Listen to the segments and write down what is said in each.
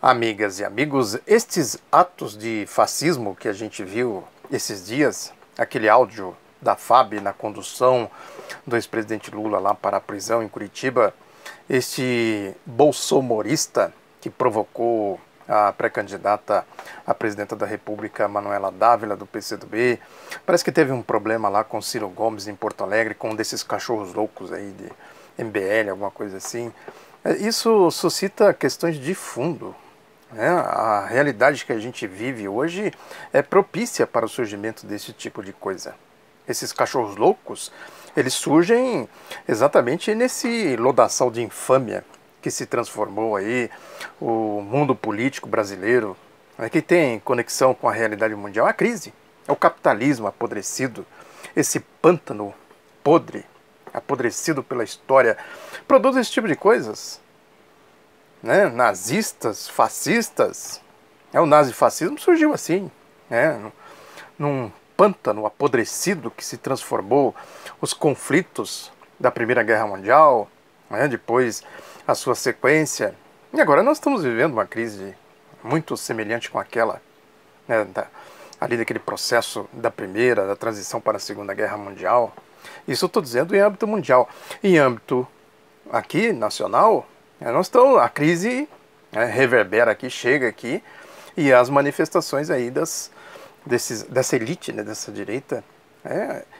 Amigas e amigos, estes atos de fascismo que a gente viu esses dias, aquele áudio da FAB na condução do ex-presidente Lula lá para a prisão em Curitiba, este bolsomorista que provocou a pré-candidata à presidenta da República, Manuela Dávila, do PCdoB, parece que teve um problema lá com Ciro Gomes em Porto Alegre, com um desses cachorros loucos aí de MBL, alguma coisa assim. Isso suscita questões de fundo. A realidade que a gente vive hoje é propícia para o surgimento desse tipo de coisa. Esses cachorros loucos, eles surgem exatamente nesse lodaçal de infâmia que se transformou aí o mundo político brasileiro, que tem conexão com a realidade mundial. A crise, é o capitalismo apodrecido, esse pântano podre, apodrecido pela história, produz esse tipo de coisas. Nazistas, fascistas, o nazifascismo surgiu assim, num pântano apodrecido que se transformou os conflitos da Primeira Guerra Mundial, depois a sua sequência, e agora nós estamos vivendo uma crise muito semelhante com aquela, ali daquele processo da Primeira, da transição para a Segunda Guerra Mundial. Isso eu estou dizendo em âmbito mundial. Em âmbito aqui, nacional, nós estamos, a crise reverbera aqui, chega aqui, e as manifestações aí dessa elite, dessa direita,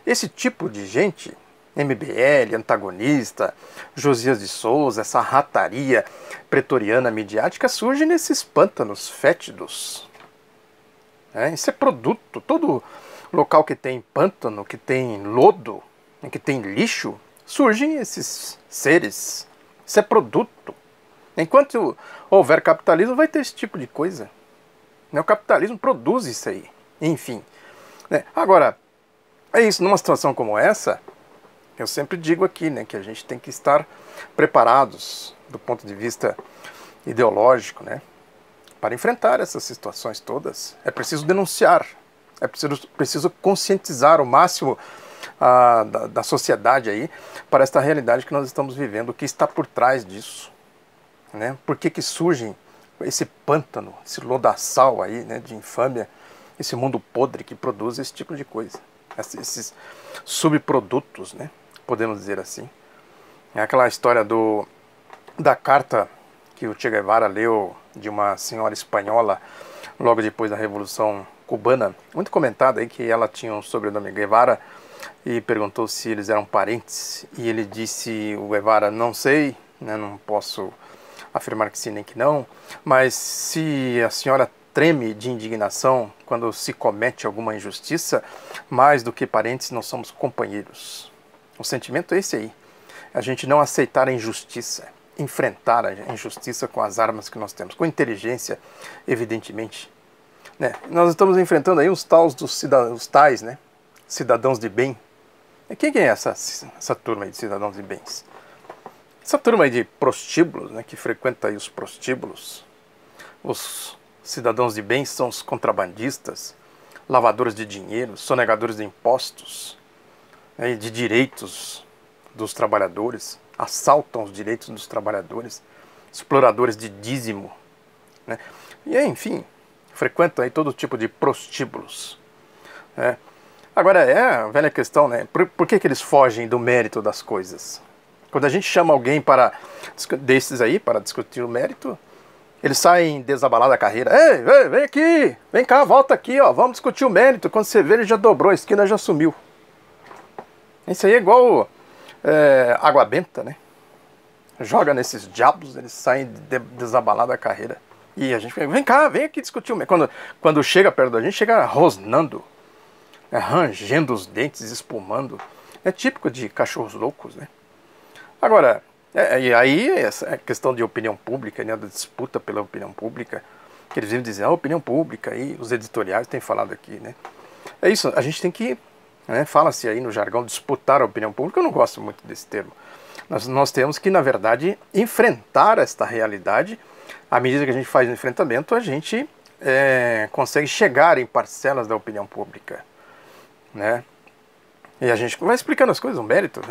esse tipo de gente, MBL, antagonista, Josias de Souza, essa rataria pretoriana midiática, surge nesses pântanos fétidos. Isso é produto, todo local que tem pântano, que tem lodo, que tem lixo, surgem esses seres. Isso é produto. Enquanto houver capitalismo, vai ter esse tipo de coisa. O capitalismo produz isso aí. Enfim. Agora, é isso. Numa situação como essa, eu sempre digo aqui, que a gente tem que estar preparados do ponto de vista ideológico, para enfrentar essas situações todas. É preciso denunciar. É preciso conscientizar o máximo da sociedade aí para esta realidade que nós estamos vivendo, o que está por trás disso, por que surgem esse pântano, esse lodaçal aí, de infâmia, esse mundo podre que produz esse tipo de coisa, esses subprodutos, podemos dizer assim. É aquela história da carta que o Che Guevara leu de uma senhora espanhola logo depois da Revolução Cubana, muito comentada aí, que ela tinha um sobrenome Guevara, e perguntou se eles eram parentes, e ele disse, o Guevara, não sei, não posso afirmar que sim nem que não, mas se a senhora treme de indignação quando se comete alguma injustiça, mais do que parentes nós somos companheiros. O sentimento é esse aí, a gente não aceitar a injustiça, enfrentar a injustiça com as armas que nós temos, com inteligência, evidentemente. Nós estamos enfrentando aí os tais, cidadãos de bem. Quem é essa turma aí de cidadãos de bens? Essa turma aí de prostíbulos, que frequenta aí os prostíbulos. Os cidadãos de bem são os contrabandistas, lavadores de dinheiro, sonegadores de impostos, de direitos dos trabalhadores, assaltam os direitos dos trabalhadores, exploradores de dízimo, e enfim, frequentam aí todo tipo de prostíbulos. Agora é a velha questão, por que eles fogem do mérito das coisas? Quando a gente chama alguém desses aí para discutir o mérito, eles saem desabalados da carreira. Ei, vem aqui, vem cá, volta aqui, vamos discutir o mérito. Quando você vê, ele já dobrou a esquina, já sumiu. Isso aí é igual água benta, Joga nesses diabos, eles saem desabalados da carreira. E a gente fica, vem cá, vem aqui discutir o mérito. Quando chega perto da gente, chega rosnando, rangendo os dentes, espumando. É típico de cachorros loucos, Agora, e aí essa questão de opinião pública, da disputa pela opinião pública, que eles vivem dizendo, a opinião pública, e os editoriais têm falado aqui, É isso, a gente tem que, fala-se aí no jargão, disputar a opinião pública, eu não gosto muito desse termo. Nós temos que, na verdade, enfrentar esta realidade. À medida que a gente faz o enfrentamento, a gente consegue chegar em parcelas da opinião pública, E a gente vai explicando as coisas, o mérito,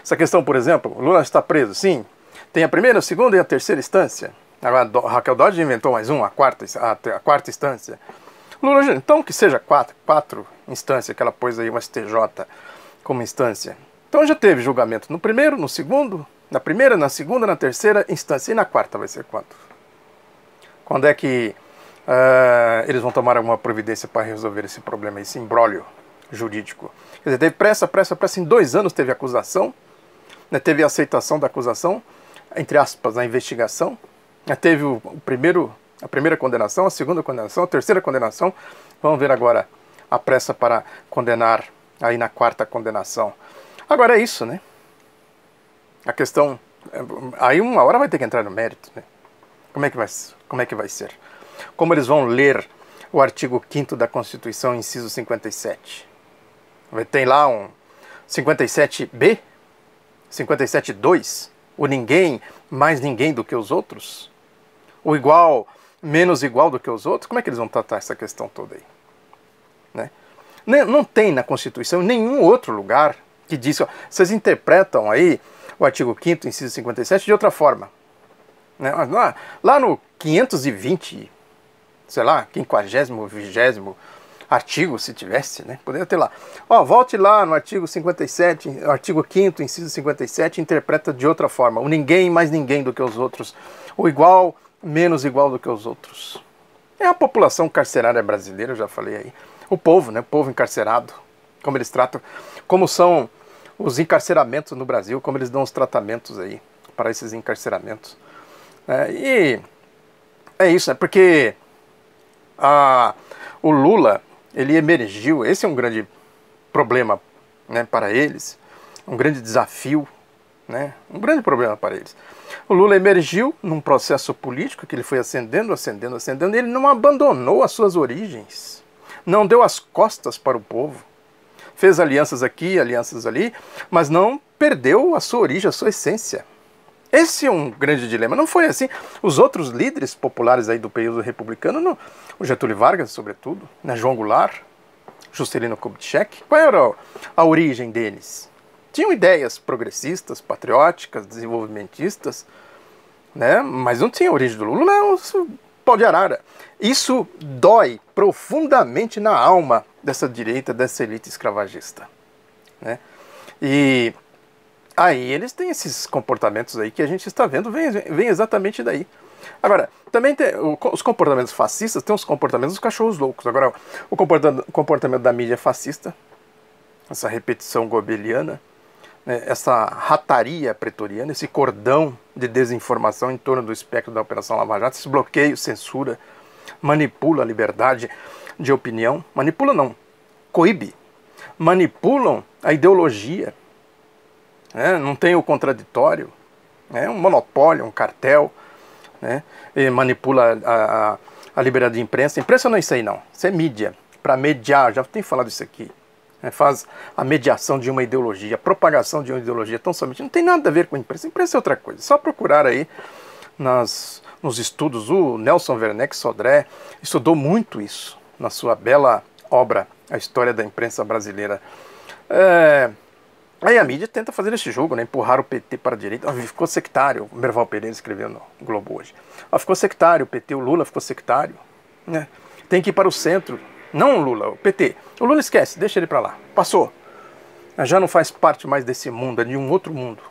Essa questão, por exemplo, o Lula está preso, sim. Tem a primeira, a segunda e a terceira instância. Agora, Raquel Dodge inventou mais um, a quarta instância. Lula, então que seja quatro instâncias, que ela pôs aí uma STJ como instância. Então já teve julgamento no primeiro, no segundo, na primeira, na segunda, na terceira instância. E na quarta vai ser quando? Quando é que eles vão tomar alguma providência para resolver esse problema, esse imbróglio jurídico? Quer dizer, teve pressa, em 2 anos teve acusação, né, teve a aceitação da acusação, entre aspas, a investigação, né, teve a primeira condenação, a segunda condenação, a terceira condenação. Vamos ver agora a pressa para condenar aí na quarta condenação. Agora é isso, né? A questão, aí uma hora vai ter que entrar no mérito, né? Como é que vai ser? Como eles vão ler o artigo 5º da Constituição, inciso 57? Tem lá um 57B, 57.2, o ninguém mais ninguém do que os outros, o igual menos igual do que os outros. Como é que eles vão tratar essa questão toda aí? Né? Não tem na Constituição nenhum outro lugar que diz, ó, vocês interpretam aí o artigo 5º, inciso 57 de outra forma. Né? Lá no 520, sei lá, 50º, 20º artigo, se tivesse, né? Poderia ter lá. Ó, volte lá no artigo 57, artigo 5º, inciso 57, interpreta de outra forma. O ninguém mais ninguém do que os outros. O igual menos igual do que os outros. É a população carcerária brasileira, eu já falei aí. O povo, né? O povo encarcerado. Como eles tratam, como são os encarceramentos no Brasil, como eles dão os tratamentos aí para esses encarceramentos. E é isso, né? Porque o Lula, ele emergiu, esse é um grande problema, né, para eles, um grande desafio, né, um grande problema para eles. O Lula emergiu num processo político que ele foi ascendendo, e ele não abandonou as suas origens, não deu as costas para o povo, fez alianças aqui, alianças ali, mas não perdeu a sua origem, a sua essência. Esse é um grande dilema. Não foi assim. Os outros líderes populares aí do período republicano, o Getúlio Vargas, sobretudo, né, João Goulart, Juscelino Kubitschek, qual era a origem deles? Tinham ideias progressistas, patrióticas, desenvolvimentistas, né, mas não tinha a origem do Lula, não, pau de arara. Isso dói profundamente na alma dessa direita, dessa elite escravagista. Né? E aí eles têm esses comportamentos aí que a gente está vendo, vem exatamente daí. Agora, também tem os comportamentos fascistas, tem os comportamentos dos cachorros loucos. Agora, o comportamento da mídia fascista, essa repetição goebbeliana, né, essa rataria pretoriana, esse cordão de desinformação em torno do espectro da Operação Lava Jato, esse bloqueio, censura, manipula a liberdade de opinião, manipula não, coíbe, manipulam a ideologia, né, não tem o contraditório, é um monopólio, um cartel, né, e manipula a liberdade de imprensa. Imprensa não é isso aí não, isso é mídia, para mediar, já tenho falado isso aqui, né, faz a mediação de uma ideologia, a propagação de uma ideologia tão somente, não tem nada a ver com a imprensa. Imprensa é outra coisa, só procurar aí nos estudos. O Nelson Werneck Sodré estudou muito isso na sua bela obra A História da Imprensa Brasileira. Aí a mídia tenta fazer esse jogo, né, empurrar o PT para a direita. Ficou sectário, o Merval Pereira escreveu no Globo hoje. Ficou sectário o PT, o Lula ficou sectário, né? Tem que ir para o centro. Não o Lula, o PT. O Lula esquece, deixa ele para lá. Passou. Já não faz parte mais desse mundo, é de um outro mundo.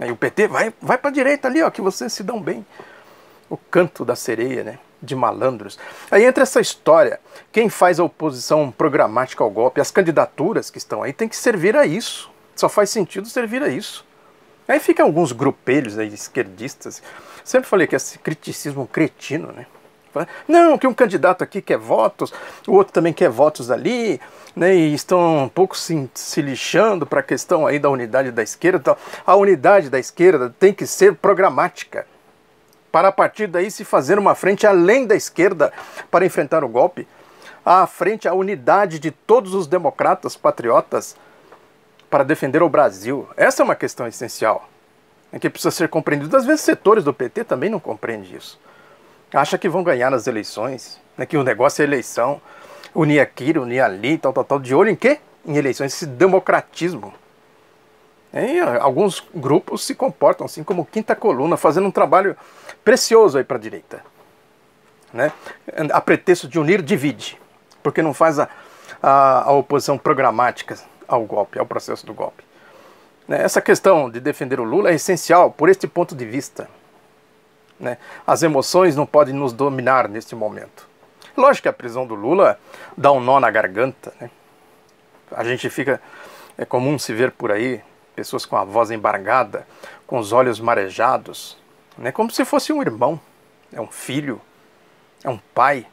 E o PT vai para a direita ali, ó, que vocês se dão bem. O canto da sereia, né, de malandros. Aí entra essa história. Quem faz a oposição programática ao golpe, as candidaturas que estão aí, tem que servir a isso. Só faz sentido servir a isso. Aí ficam alguns grupelhos aí, esquerdistas. Sempre falei que esse criticismo cretino, né? Não, que um candidato aqui quer votos, o outro também quer votos ali, né, e estão um pouco se lixando para a questão aí da unidade da esquerda. Então, a unidade da esquerda tem que ser programática, para a partir daí se fazer uma frente além da esquerda para enfrentar o golpe, à frente, a unidade de todos os democratas, patriotas, para defender o Brasil. Essa é uma questão essencial, que precisa ser compreendida. Às vezes setores do PT também não compreendem isso. Acha que vão ganhar nas eleições, né, que o negócio é eleição, unir aqui, unir ali, tal, de olho em quê? Em eleições, esse democratismo. E alguns grupos se comportam assim como quinta coluna, fazendo um trabalho precioso aí para a direita, né? A pretexto de unir, divide, porque não faz a oposição programática ao golpe, ao processo do golpe. Essa questão de defender o Lula é essencial por este ponto de vista, né? As emoções não podem nos dominar neste momento. Lógico que a prisão do Lula dá um nó na garganta, né? A gente fica, é comum se ver por aí pessoas com a voz embargada, com os olhos marejados, né? Como se fosse um irmão, é um filho, é um pai,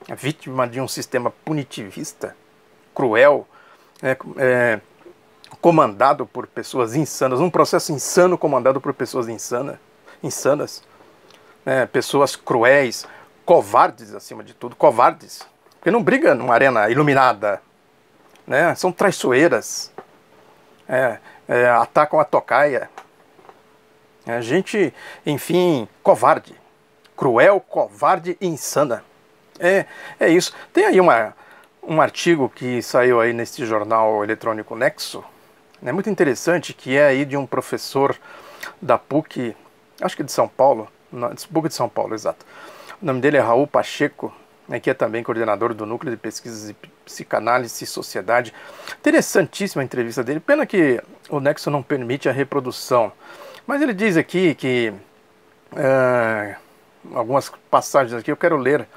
é vítima de um sistema punitivista, cruel, comandado por pessoas insanas, um processo insano comandado por pessoas insanas, né? Pessoas cruéis, covardes acima de tudo, covardes, porque não briga numa arena iluminada, né? São traiçoeiras, atacam a tocaia, gente, enfim, covarde, cruel, covarde e insana. É isso. Tem aí um artigo que saiu aí nesse jornal eletrônico Nexo, né, muito interessante, que é aí de um professor da PUC, acho que de São Paulo, PUC de São Paulo, exato. O nome dele é Raul Pacheco, né, que é também coordenador do Núcleo de Pesquisas de Psicanálise e Sociedade. Interessantíssima a entrevista dele, pena que o Nexo não permite a reprodução. Mas ele diz aqui que, algumas passagens aqui eu quero ler,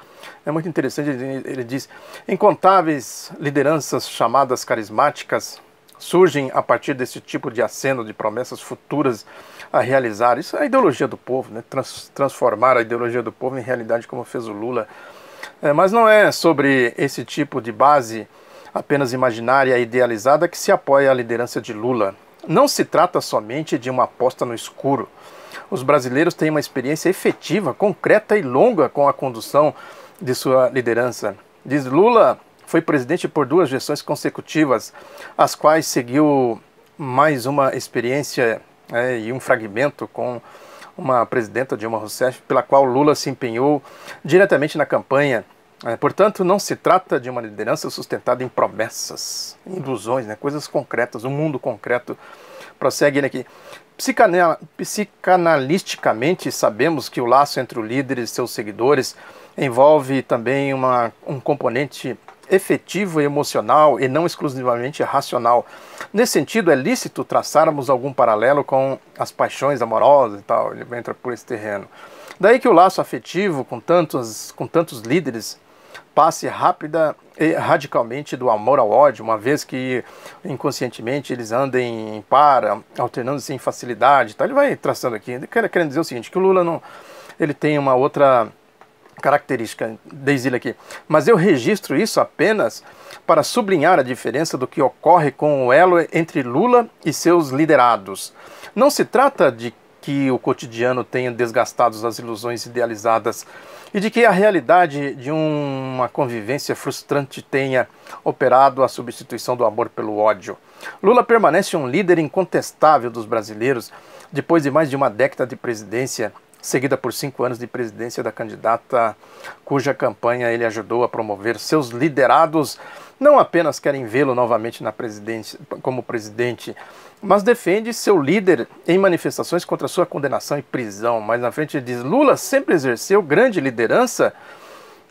é muito interessante, ele diz: incontáveis lideranças chamadas carismáticas surgem a partir desse tipo de aceno de promessas futuras a realizar. Isso é a ideologia do povo, né? Transformar a ideologia do povo em realidade, como fez o Lula. Mas não é sobre esse tipo de base apenas imaginária e idealizada que se apoia a liderança de Lula. Não se trata somente de uma aposta no escuro. Os brasileiros têm uma experiência efetiva, concreta e longa com a condução de sua liderança. Diz: Lula foi presidente por 2 gestões consecutivas, as quais seguiu mais uma experiência e um fragmento com uma presidenta, Dilma Rousseff, pela qual Lula se empenhou diretamente na campanha. Portanto, não se trata de uma liderança sustentada em promessas, em ilusões, né, coisas concretas, um mundo concreto. Prossegue ele aqui. Psicanalisticamente, sabemos que o laço entre o líder e seus seguidores envolve também um componente efetivo e emocional e não exclusivamente racional. Nesse sentido, é lícito traçarmos algum paralelo com as paixões amorosas e tal. Ele entra por esse terreno. Daí que o laço afetivo com tantos líderes passe rápida e radicalmente do amor ao ódio, uma vez que inconscientemente eles andem em par, alternando-se em facilidade. Tá? Ele vai traçando aqui, querendo dizer o seguinte, que o Lula não, ele tem uma outra característica, diz ele aqui: mas eu registro isso apenas para sublinhar a diferença do que ocorre com o elo entre Lula e seus liderados. Não se trata de que o cotidiano tenha desgastado as ilusões idealizadas e de que a realidade de uma convivência frustrante tenha operado a substituição do amor pelo ódio. Lula permanece um líder incontestável dos brasileiros depois de mais de uma década de presidência, seguida por 5 anos de presidência da candidata cuja campanha ele ajudou a promover. Seus liderados não apenas querem vê-lo novamente na presidência, como presidente, mas defende seu líder em manifestações contra sua condenação e prisão. Mais na frente ele diz: Lula sempre exerceu grande liderança,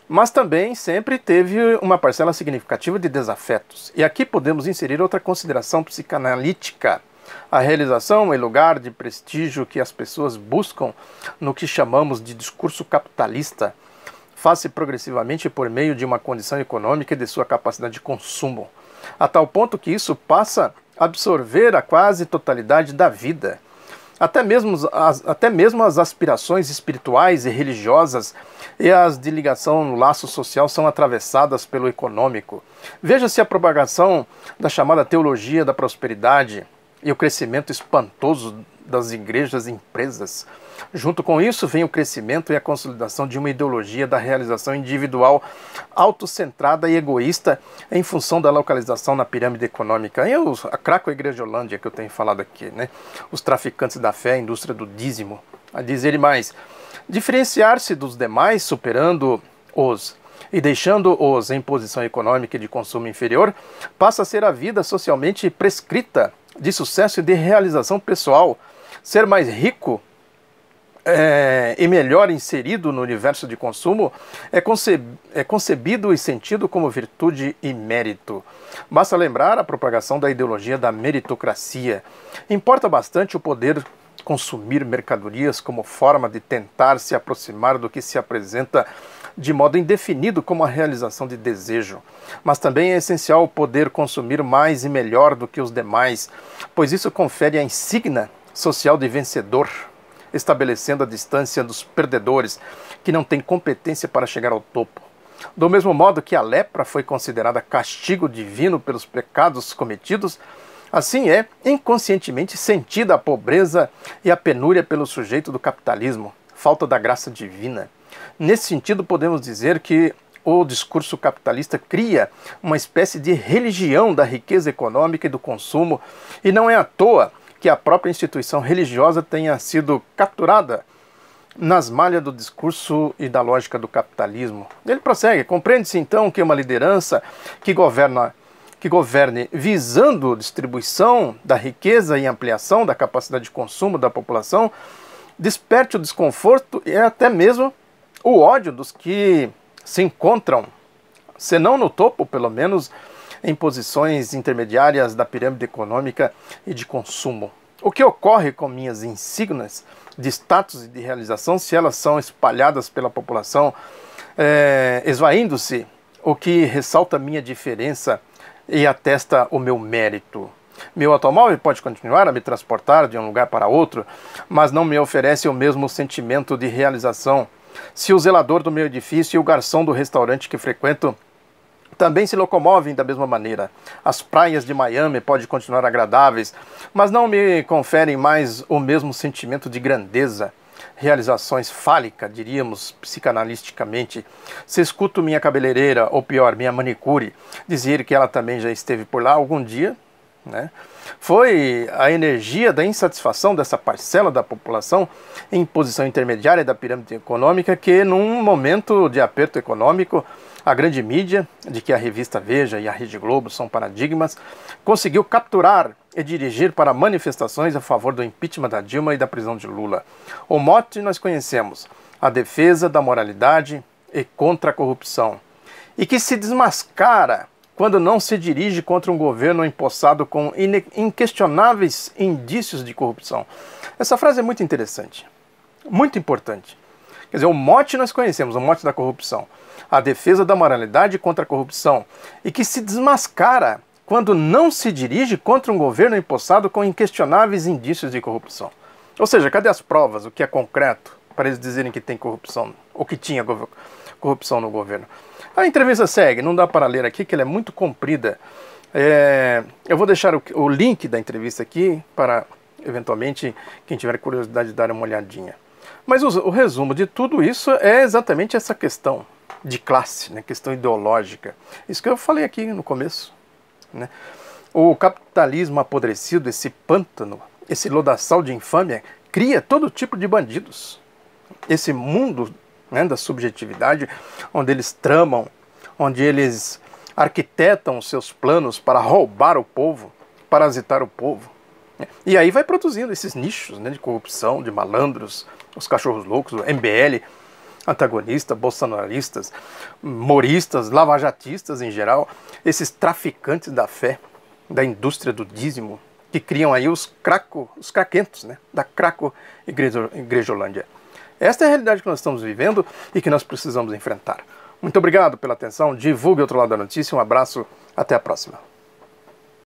mas também sempre teve uma parcela significativa de desafetos. E aqui podemos inserir outra consideração psicanalítica: a realização e lugar de prestígio que as pessoas buscam no que chamamos de discurso capitalista faz-se progressivamente por meio de uma condição econômica e de sua capacidade de consumo, a tal ponto que isso passa a absorver a quase totalidade da vida. Até mesmo as aspirações espirituais e religiosas e as de ligação no laço social são atravessadas pelo econômico. Veja-se a propagação da chamada teologia da prosperidade e o crescimento espantoso das igrejas e empresas. Junto com isso vem o crescimento e a consolidação de uma ideologia da realização individual autocentrada e egoísta em função da localização na pirâmide econômica. E a Craco Igrejolândia que eu tenho falado aqui, né? Os traficantes da fé, a indústria do dízimo. A dizer mais: diferenciar-se dos demais, superando-os e deixando-os em posição econômica e de consumo inferior, passa a ser a vida socialmente prescrita de sucesso e de realização pessoal, ser mais rico e melhor inserido no universo de consumo é concebido e sentido como virtude e mérito. Basta lembrar a propagação da ideologia da meritocracia. Importa bastante o poder consumir mercadorias como forma de tentar se aproximar do que se apresenta de modo indefinido como a realização de desejo. Mas também é essencial o poder consumir mais e melhor do que os demais, pois isso confere a insígnia social de vencedor, estabelecendo a distância dos perdedores, que não têm competência para chegar ao topo. Do mesmo modo que a lepra foi considerada castigo divino pelos pecados cometidos, assim é inconscientemente sentida a pobreza e a penúria pelo sujeito do capitalismo, falta da graça divina. Nesse sentido, podemos dizer que o discurso capitalista cria uma espécie de religião da riqueza econômica e do consumo, e não é à toa que a própria instituição religiosa tenha sido capturada nas malhas do discurso e da lógica do capitalismo. Ele prossegue: compreende-se então que uma liderança que governe visando distribuição da riqueza e ampliação da capacidade de consumo da população, desperte o desconforto e até mesmo o ódio dos que se encontram, se não no topo, pelo menos em posições intermediárias da pirâmide econômica e de consumo. O que ocorre com minhas insígnias de status e de realização, se elas são espalhadas pela população, esvaindo-se, o que ressalta minha diferença e atesta o meu mérito. Meu automóvel pode continuar a me transportar de um lugar para outro, mas não me oferece o mesmo sentimento de realização. Se o zelador do meu edifício e o garçom do restaurante que frequento também se locomovem da mesma maneira. As praias de Miami podem continuar agradáveis, mas não me conferem mais o mesmo sentimento de grandeza, realizações fálica, diríamos psicanalisticamente. Se escuto minha cabeleireira, ou pior, minha manicure, dizer que ela também já esteve por lá algum dia, né? Foi a energia da insatisfação dessa parcela da população em posição intermediária da pirâmide econômica que, num momento de aperto econômico, a grande mídia, de que a revista Veja e a Rede Globo são paradigmas, conseguiu capturar e dirigir para manifestações a favor do impeachment da Dilma e da prisão de Lula. O mote nós conhecemos: a defesa da moralidade e contra a corrupção, e que se desmascara quando não se dirige contra um governo empossado com inquestionáveis indícios de corrupção. Essa frase é muito interessante, muito importante. Quer dizer, o mote nós conhecemos, o mote da corrupção, a defesa da moralidade contra a corrupção, e que se desmascara quando não se dirige contra um governo empossado com inquestionáveis indícios de corrupção. Ou seja, cadê as provas, o que é concreto, para eles dizerem que tem corrupção, ou que tinha corrupção no governo? A entrevista segue, não dá para ler aqui, que ela é muito comprida. Eu vou deixar o link da entrevista aqui para, eventualmente, quem tiver curiosidade de dar uma olhadinha. Mas o resumo de tudo isso é exatamente essa questão de classe, né? Questão ideológica. Isso que eu falei aqui no começo, né? O capitalismo apodrecido, esse pântano, esse lodaçal de infâmia, cria todo tipo de bandidos. Esse mundo, né, da subjetividade, onde eles tramam, onde eles arquitetam os seus planos para roubar o povo, parasitar o povo. E aí vai produzindo esses nichos, né, de corrupção, de malandros, os cachorros loucos, o MBL, antagonistas, bolsonaristas, moristas, lavajatistas em geral, esses traficantes da fé, da indústria do dízimo, que criam aí os craquentos, né, da Craco-Igrejolândia. Esta é a realidade que nós estamos vivendo e que nós precisamos enfrentar. Muito obrigado pela atenção, divulgue o outro lado da notícia, um abraço, até a próxima.